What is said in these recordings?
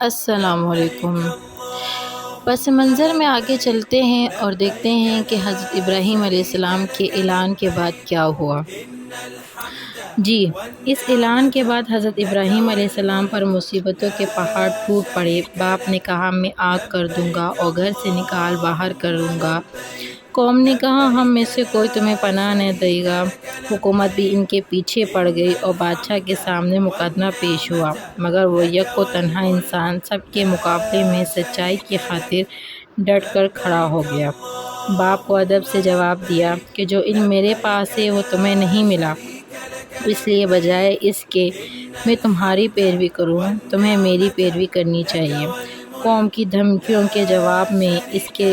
السلام علیکم۔ پس منظر میں آگے چلتے ہیں اور دیکھتے ہیں کہ حضرت ابراہیم علیہ السلام کے اعلان کے بعد کیا ہوا۔ جی، اس اعلان کے بعد حضرت ابراہیم علیہ السلام پر مصیبتوں کے پہاڑ ٹوٹ پڑے۔ باپ نے کہا میں آگ کر دوں گا اور گھر سے نکال باہر کروں گا۔ قوم نے کہا ہم میں سے کوئی تمہیں پناہ نہ دے گا۔ حکومت بھی ان کے پیچھے پڑ گئی اور بادشاہ کے سامنے مقدمہ پیش ہوا، مگر وہ یک و تنہا انسان سب کے مقابلے میں سچائی کی خاطر ڈٹ کر کھڑا ہو گیا۔ باپ کو ادب سے جواب دیا کہ جو علم میرے پاس ہے وہ تمہیں نہیں ملا، اس لیے بجائے اس کے میں تمہاری پیروی کروں تمہیں میری پیروی کرنی چاہیے۔ قوم کی دھمکیوں کے جواب میں اس کے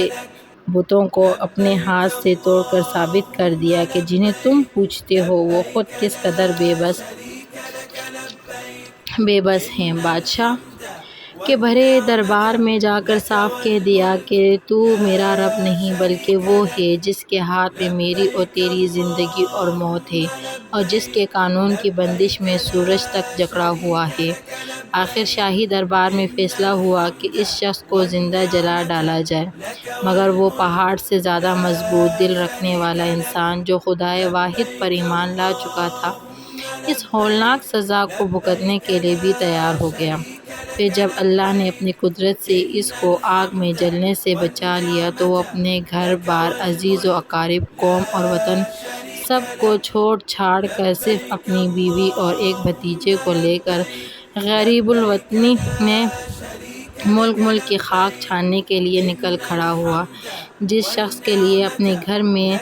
بتوں کو اپنے ہاتھ سے توڑ کر ثابت کر دیا کہ جنہیں تم پوجتے ہو وہ خود کس قدر بے بس ہیں۔ بادشاہ کے بھرے دربار میں جا کر صاف کہہ دیا کہ تو میرا رب نہیں بلکہ وہ ہے جس کے ہاتھ میں میری اور تیری زندگی اور موت ہے اور جس کے قانون کی بندش میں سورج تک جکڑا ہوا ہے۔ آخر شاہی دربار میں فیصلہ ہوا کہ اس شخص کو زندہ جلا ڈالا جائے، مگر وہ پہاڑ سے زیادہ مضبوط دل رکھنے والا انسان جو خدائے واحد پر ایمان لا چکا تھا، اس ہولناک سزا کو بھگتنے کے لیے بھی تیار ہو گیا۔ پھر جب اللہ نے اپنی قدرت سے اس کو آگ میں جلنے سے بچا لیا تو وہ اپنے گھر بار، عزیز و اقارب، قوم اور وطن سب کو چھوڑ چھاڑ کر صرف اپنی بیوی اور ایک بھتیجے کو لے کر غریب الوطنی میں ملک کی خاک چھاننے کے لیے نکل کھڑا ہوا۔ جس شخص کے لیے اپنے گھر میں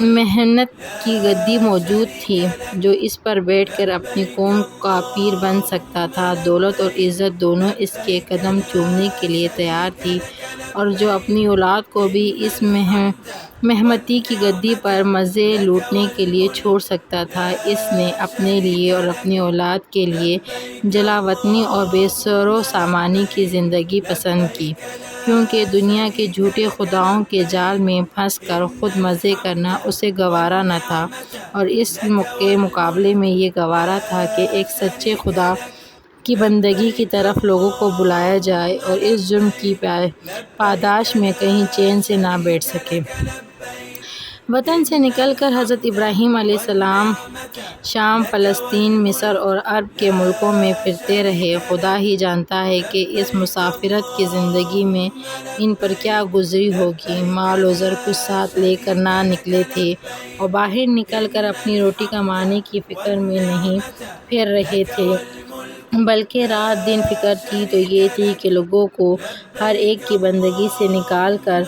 محنت کی گدی موجود تھی، جو اس پر بیٹھ کر اپنی قوم کا پیر بن سکتا تھا، دولت اور عزت دونوں اس کے قدم چومنے کے لیے تیار تھی، اور جو اپنی اولاد کو بھی اس مہمتی کی گدی پر مزے لوٹنے کے لیے چھوڑ سکتا تھا، اس نے اپنے لیے اور اپنی اولاد کے لیے جلا وطنی اور بے سر و سامانی کی زندگی پسند کی، کیونکہ دنیا کے جھوٹے خداؤں کے جال میں پھنس کر خود مزے کرنا اسے گوارا نہ تھا، اور اس کے مقابلے میں یہ گوارا تھا کہ ایک سچے خدا کی بندگی کی طرف لوگوں کو بلایا جائے اور اس جرم کی پاداش میں کہیں چین سے نہ بیٹھ سکے۔ وطن سے نکل کر حضرت ابراہیم علیہ السلام شام، فلسطین، مصر اور عرب کے ملکوں میں پھرتے رہے۔ خدا ہی جانتا ہے کہ اس مسافرت کی زندگی میں ان پر کیا گزری ہوگی۔ مال و زر کچھ ساتھ لے کر نہ نکلے تھے اور باہر نکل کر اپنی روٹی کمانے کی فکر میں نہیں پھر رہے تھے، بلکہ رات دن فکر تھی تو یہ تھی کہ لوگوں کو ہر ایک کی بندگی سے نکال کر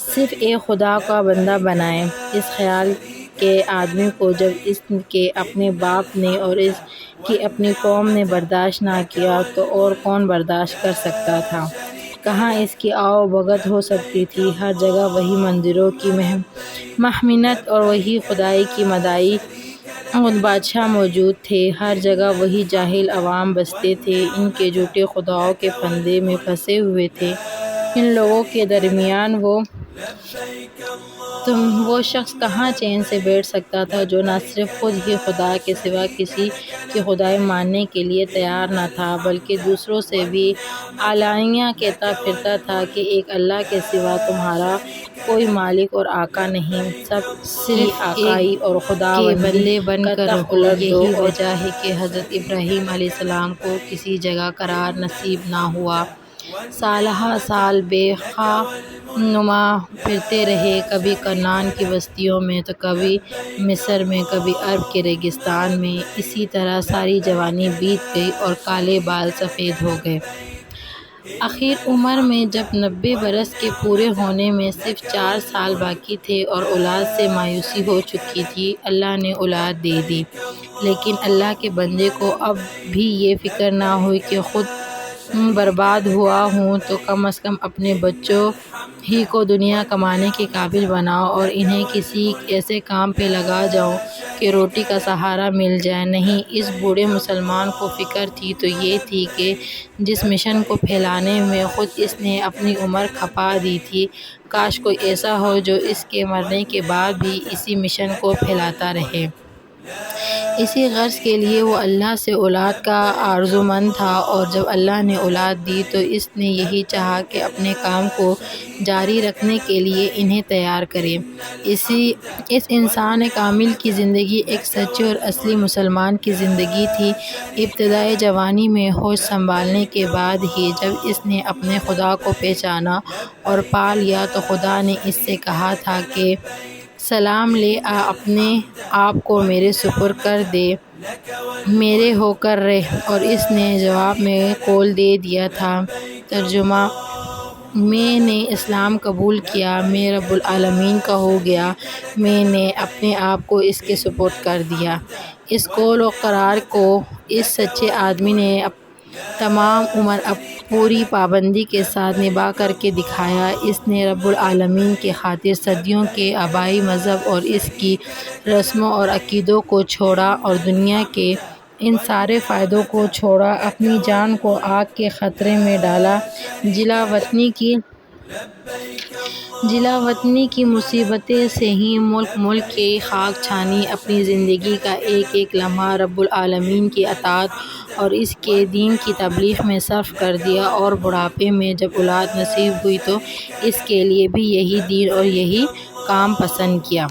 صرف ایک خدا کا بندہ بنائیں۔ اس خیال کے آدمی کو جب اس کے اپنے باپ نے اور اس کی اپنی قوم نے برداشت نہ کیا تو اور کون برداشت کر سکتا تھا؟ کہاں اس کی آؤ بھگت ہو سکتی تھی؟ ہر جگہ وہی مندروں کی مہمنت اور وہی خدائی کی مداحی بادشاہ موجود تھے، ہر جگہ وہی جاہل عوام بستے تھے، ان کے جھوٹے خداؤں کے پھندے میں پھنسے ہوئے تھے۔ ان لوگوں کے درمیان وہ شخص کہاں چین سے بیٹھ سکتا تھا جو نہ صرف خود ہی خدا کے سوا کسی کی خدائی ماننے کے لیے تیار نہ تھا، بلکہ دوسروں سے بھی اعلانیہ کہتا پھرتا تھا کہ ایک اللہ کے سوا تمہارا کوئی مالک اور آقا نہیں، سب صرف آقائی اور خدا کے بندے بن کر رہو۔ یہی وجہ ہے کہ حضرت ابراہیم علیہ السلام کو کسی جگہ قرار نصیب نہ ہوا، سالہ سال بے خواہ نما پھرتے رہے، کبھی کنعان کی بستیوں میں تو کبھی مصر میں، کبھی عرب کے ریگستان میں۔ اسی طرح ساری جوانی بیت گئی اور کالے بال سفید ہو گئے۔ آخر عمر میں جب 90 برس کے پورے ہونے میں صرف 4 سال باقی تھے اور اولاد سے مایوسی ہو چکی تھی، اللہ نے اولاد دے دی، لیکن اللہ کے بندے کو اب بھی یہ فکر نہ ہوئی کہ خود برباد ہوا ہوں تو کم از کم اپنے بچوں ہی کو دنیا کمانے کے قابل بناؤ اور انہیں کسی ایسے کام پہ لگا جاؤ کہ روٹی کا سہارا مل جائے۔ نہیں، اس بوڑھے مسلمان کو فکر تھی تو یہ تھی کہ جس مشن کو پھیلانے میں خود اس نے اپنی عمر کھپا دی تھی، کاش کوئی ایسا ہو جو اس کے مرنے کے بعد بھی اسی مشن کو پھیلاتا رہے۔ اسی غرض کے لیے وہ اللہ سے اولاد کا آرزومند تھا، اور جب اللہ نے اولاد دی تو اس نے یہی چاہا کہ اپنے کام کو جاری رکھنے کے لیے انہیں تیار کرے۔ اس انسان کامل کی زندگی ایک سچے اور اصلی مسلمان کی زندگی تھی۔ ابتدائے جوانی میں ہوش سنبھالنے کے بعد ہی جب اس نے اپنے خدا کو پہچانا اور پا لیا تو خدا نے اس سے کہا تھا کہ سلام لے آ، اپنے آپ کو میرے سپرد کر دے، میرے ہو کر رہ، اور اس نے جواب میں قول دے دیا تھا۔ ترجمہ: میں نے اسلام قبول کیا، میں رب العالمین کا ہو گیا، میں نے اپنے آپ کو اس کے سپرد کر دیا۔ اس قول و قرار کو اس سچے آدمی نے تمام عمر پوری پابندی کے ساتھ نبھا کر کے دکھایا۔ اس نے رب العالمین کی خاطر صدیوں کے آبائی مذہب اور اس کی رسموں اور عقیدوں کو چھوڑا اور دنیا کے ان سارے فائدوں کو چھوڑا، اپنی جان کو آگ کے خطرے میں ڈالا، جلا وطنی کی مصیبتیں سہی، ملک ملک کی خاک چھانی، اپنی زندگی کا ایک ایک لمحہ رب العالمین کی اطاعت اور اس کے دین کی تبلیغ میں صرف کر دیا، اور بڑھاپے میں جب اولاد نصیب ہوئی تو اس کے لیے بھی یہی دین اور یہی کام پسند کیا۔